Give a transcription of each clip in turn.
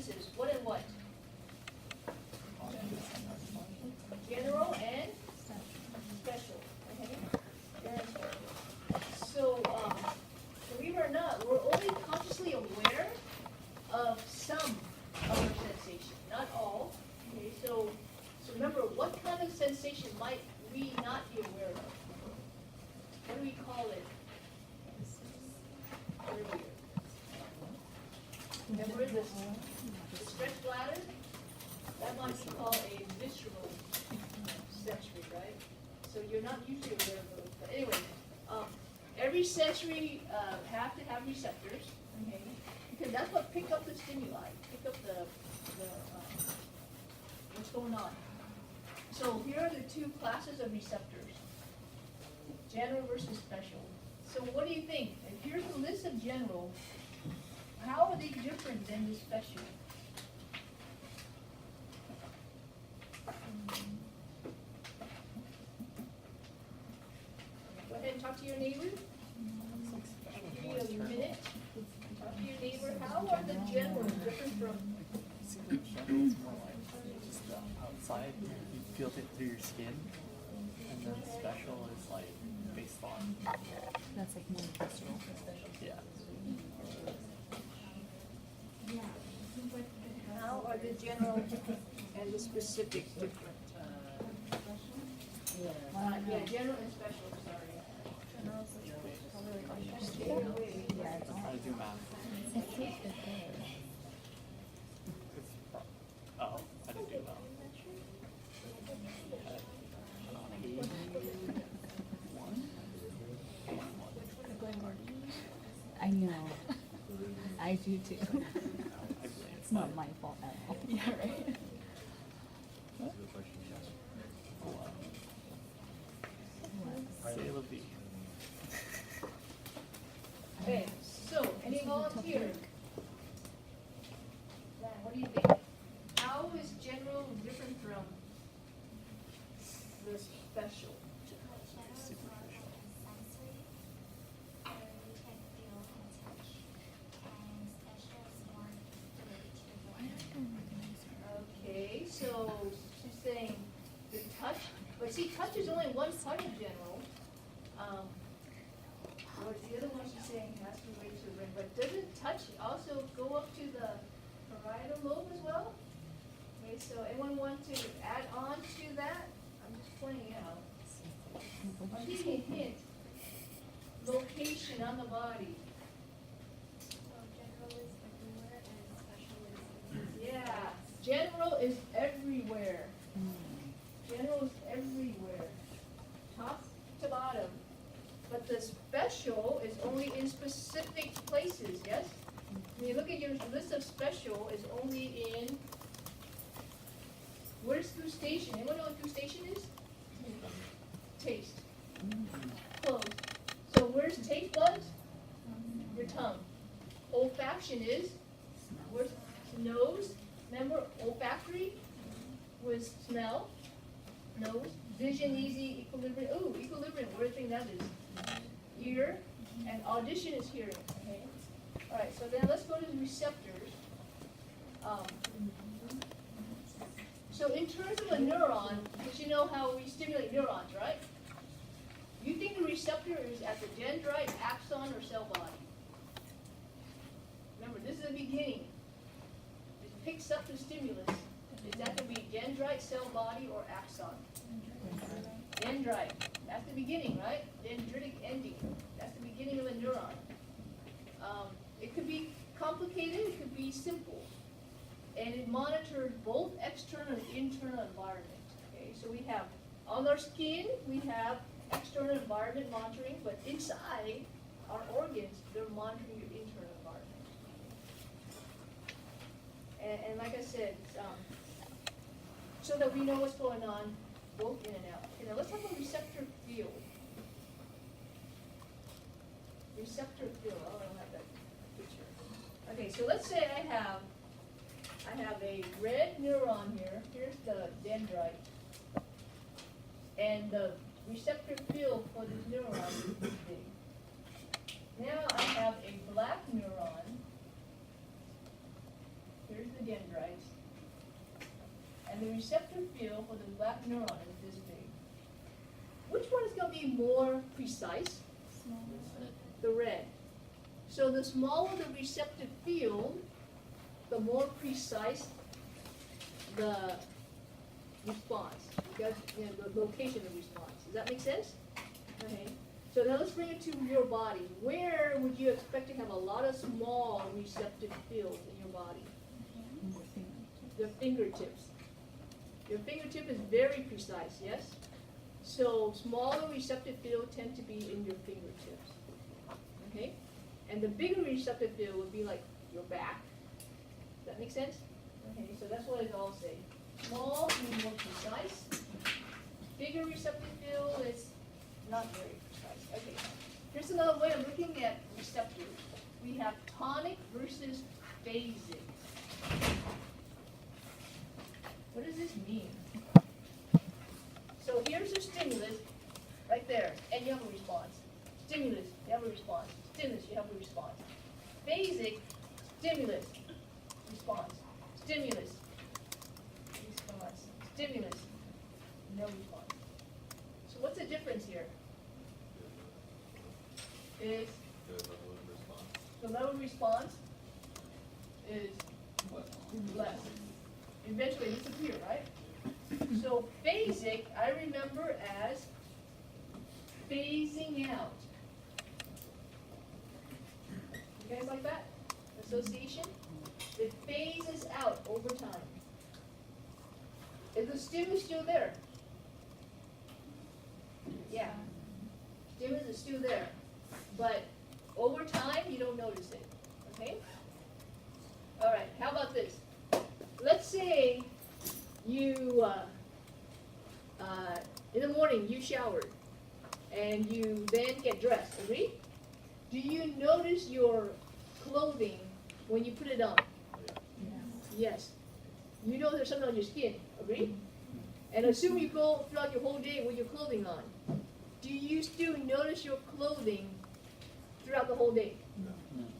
senses, what and what? General and special, okay? General and special. So, believe it or not, we're only consciously aware of some of our sensation, not all. Okay, so remember, what kind of sensation might we not be aware of? What do we call it? Earlier. Remember the stretch bladder? That might be called a visceral sensory, right? So you're not usually aware of those. But anyway, every sensory have to have receptors, okay? Because that's what pick up the stimuli, pick up the what's going on. So here are the two classes of receptors, general versus special. So what do you think? If here's a list of general, how are they different than the special? Go ahead and talk to your neighbor. Give you a minute. Talk to your neighbor. How are the generals different from? General's more like just the outside, you feel it through your skin, and then special is like based on. That's like more visceral. Yeah. How are the general and the specific different? Yeah, general and special, sorry. How to do math. Oh, I didn't do that. I know. I do too. It's not my fault at all. Yeah, right. Say la vie. Okay, so, any volunteers? Dan, what do you think? How is general different from the special? Okay, so she's saying the touch, but see, touch is only one part of general. Whereas the other one she's saying has to relate to the brain, but doesn't touch also go up to the parietal lobe as well? Okay, so anyone want to add on to that? I'm just pointing out. I'll give you a hint. Location on the body. Yeah, general is everywhere. General is everywhere, top to bottom. But the special is only in specific places, yes? When you look at your list of special, it's only in, where's gustation? Anyone know what gustation is? Taste. Close. So where's taste buds? Your tongue. Olfaction is, where's nose? Remember, olfactory was smell, nose, vision, easy, equilibrium. Oh, equilibrium, where do you think that is? Ear, and audition is hearing, okay? All right, so then let's go to the receptors. So in terms of a neuron, because you know how we stimulate neurons, right? You think the receptor is at the dendrite, axon, or cell body? Remember, this is the beginning. It picks up the stimulus. Is that going to be dendrite, cell body, or axon? Dendrite. That's the beginning, right? Dendritic ending. That's the beginning of a neuron. It could be complicated. It could be simple. And it monitors both external and internal environment. Okay, so we have on our skin, we have external environment monitoring, but inside our organs, they're monitoring your internal environment. And like I said, so that we know what's going on both in and out. Okay, now let's talk about receptor field. Receptor field. Oh, I don't have that picture. Okay, so let's say I have a red neuron here. Here's the dendrite. And the receptor field for this neuron is this big. Now I have a black neuron. Here's the dendrite. And the receptor field for the black neuron is this big. Which one is going to be more precise? The red. So the smaller the receptive field, the more precise the response. Because, the location of response. Does that make sense? Okay. So now let's bring it to your body. Where would you expect to have a lot of small receptive fields in your body? Your fingertips. Your fingertip is very precise, yes? So smaller receptive fields tend to be in your fingertips. Okay? And the bigger receptive field would be like your back. Does that make sense? Okay, so that's what it all say. Small means more precise. Bigger receptive field is not very precise. Okay. Here's another way of looking at receptors. We have tonic versus phasic. What does this mean? So here's a stimulus right there, and you have a response. Stimulus, you have a response. Stimulus, you have a response. Phasic, stimulus, response. Stimulus, response. Stimulus, no response. So what's the difference here? Is the level of response is less. Eventually disappear, right? So phasic, I remember as phasing out. You guys like that? Association? It phases out over time. Is the stimulus still there? Yeah. Stimulus is still there. But over time, you don't notice it. Okay? All right, how about this? Let's say you, in the morning, you showered, and you then get dressed, agree? Do you notice your clothing when you put it on? Yes. You know there's something on your skin, agree? And assume you go throughout your whole day with your clothing on. Do you still notice your clothing throughout the whole day?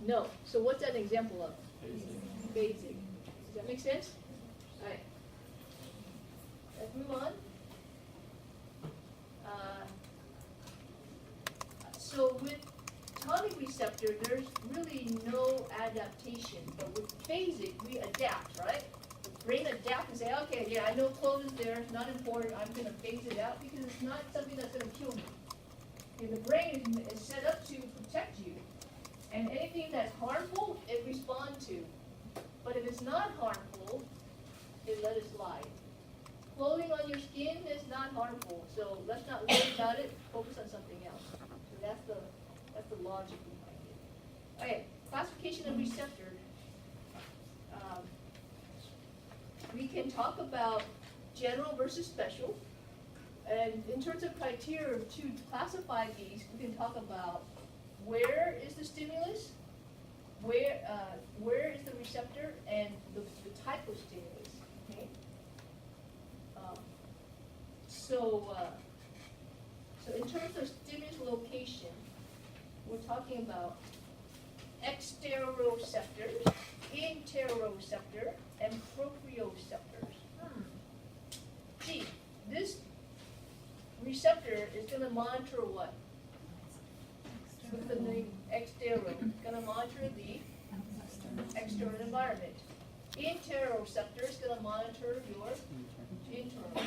No. So what's that an example of? Phasing. Does that make sense? All right. Let's move on. So with tonic receptor, there's really no adaptation. But with phasic, we adapt, right? The brain adapts and say, okay, yeah, I know clothes is there, it's not important, I'm going to phase it out because it's not something that's going to kill me. Okay, the brain is set up to protect you. And anything that's harmful, it responds to. But if it's not harmful, it let it slide. Clothing on your skin is not harmful, so let's not worry about it, focus on something else. So that's the logic behind it. Okay, classification of receptor. We can talk about general versus special. And in terms of criteria to classify these, we can talk about where is the stimulus, where is the receptor, and the type of stimulus. Okay. So in terms of stimulus location, we're talking about exteroreceptors, interoreceptor, and proprioceptors. Gee, this receptor is going to monitor what? With the name extero, it's going to monitor the external environment. Interoreceptor is going to monitor your internal.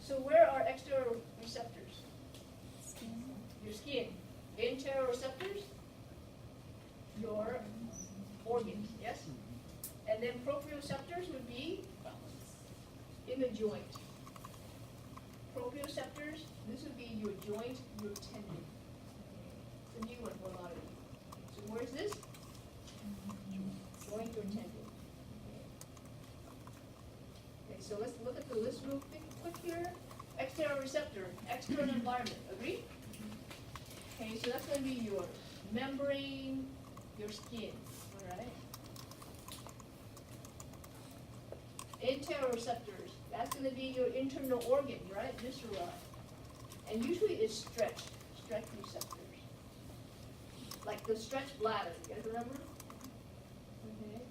So where are external receptors? Your skin. Interoreceptors? Your organs, yes? And then proprioceptors would be in the joint. Proprioceptors, this would be your joint, your tendon. It's a new one for a lot of you. So where's this? Joint or tendon. Okay, so let's look at the list real quick here. External receptor, external environment, agree? Okay, so that's going to be your membrane, your skin, all right? Interoreceptors, that's going to be your internal organs, right? Viscera. And usually it's stretch receptors. Like the stretch bladder, you guys remember? Okay.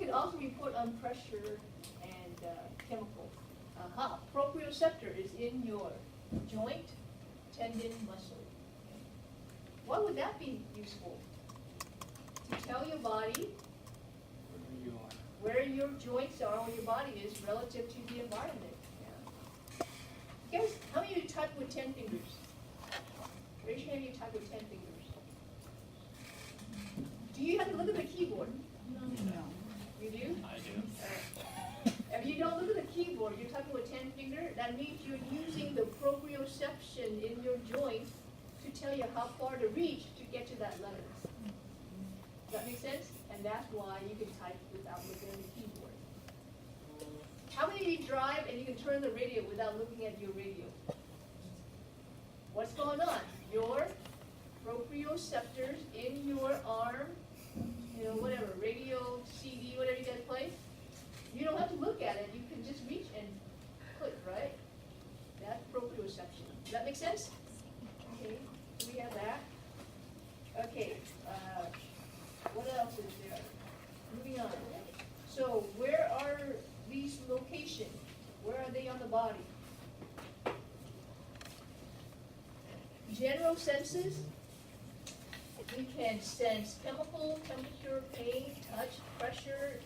You can also report on pressure and chemical. Aha, proprioceptor is in your joint, tendon, muscle. Why would that be useful? To tell your body Where you are. where your joints are, where your body is relative to the environment. Yeah. Guys, how many of you type with 10 fingers? Raise your hand if you type with 10 fingers. Do you have to look at the keyboard? No. You do? I do. If you don't look at the keyboard, you're typing with 10 finger, that means you're using the proprioception in your joint to tell you how far to reach to get to that letter. Does that make sense? And that's why you can type without looking at the keyboard. How many of you drive and you can turn the radio without looking at your radio? What's going on? Your proprioceptors in your arm, you know, whatever, radio, CD, whatever you guys play, you don't have to look at it. You can just reach and click, right? That's proprioception. Does that make sense? Okay, so we have that. Okay, what else is there? Moving on. So where are these locations? Where are they on the body? General senses. We can sense chemical, temperature, pain, touch, pressure, ...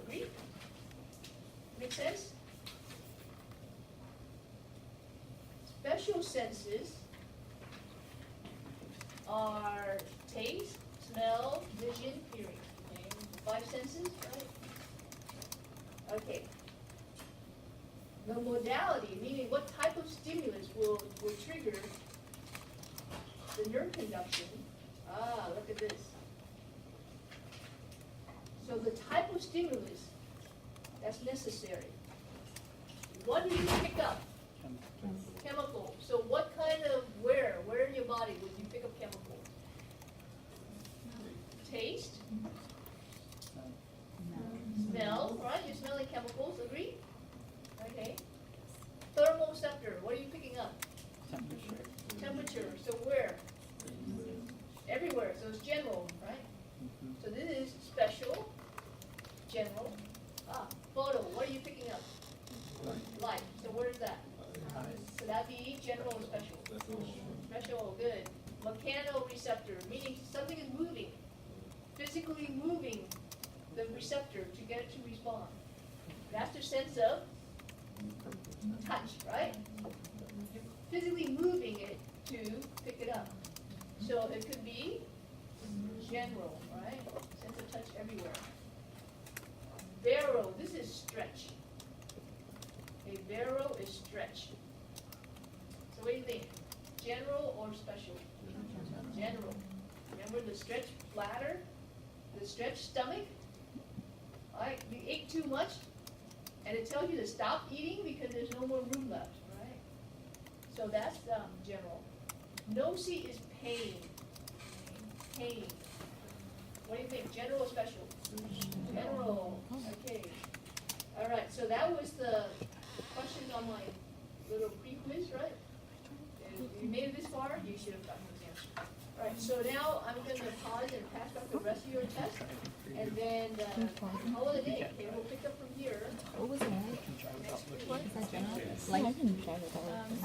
Agree? Make sense? Special senses are taste, smell, vision, hearing. Okay? 5 senses, right? Okay. The modality, meaning what type of stimulus will trigger the nerve conduction. Ah, look at this. So the type of stimulus that's necessary. What do you pick up? Chemical. So what kind of, where in your body would you pick up chemical? Taste, smell, right? You're smelling chemicals, agree? Okay. Thermoceptor, what are you picking up? Temperature. Temperature, so where? Everywhere, so it's general, right? So this is special, general. Ah, photo, what are you picking up? Light, so where is that? So that'd be general and special. Special, good. Mechanoreceptor, meaning something is moving, physically moving the receptor to get it to respond. That's the sense of touch, right? You're physically moving it to pick it up. So it could be general, right? Sense of touch everywhere. Vero, this is stretch. A vero is stretch. So what do you think? General or special? General. Remember the stretch bladder? The stretch stomach? Alright, you ate too much and it tells you to stop eating because there's no more room left, right? So that's general. Nosi is pain. Pain. What do you think? General or special? General. Okay. All right. So that was the questions on my little pre-quiz, right? If you made it this far, you should have gotten those answers. All right. So now I'm going to pause and pass back the rest of your test, and then call it a day. Okay. We'll pick up from here. What was that? Can try without looking. Is that general? Like, I can try it out.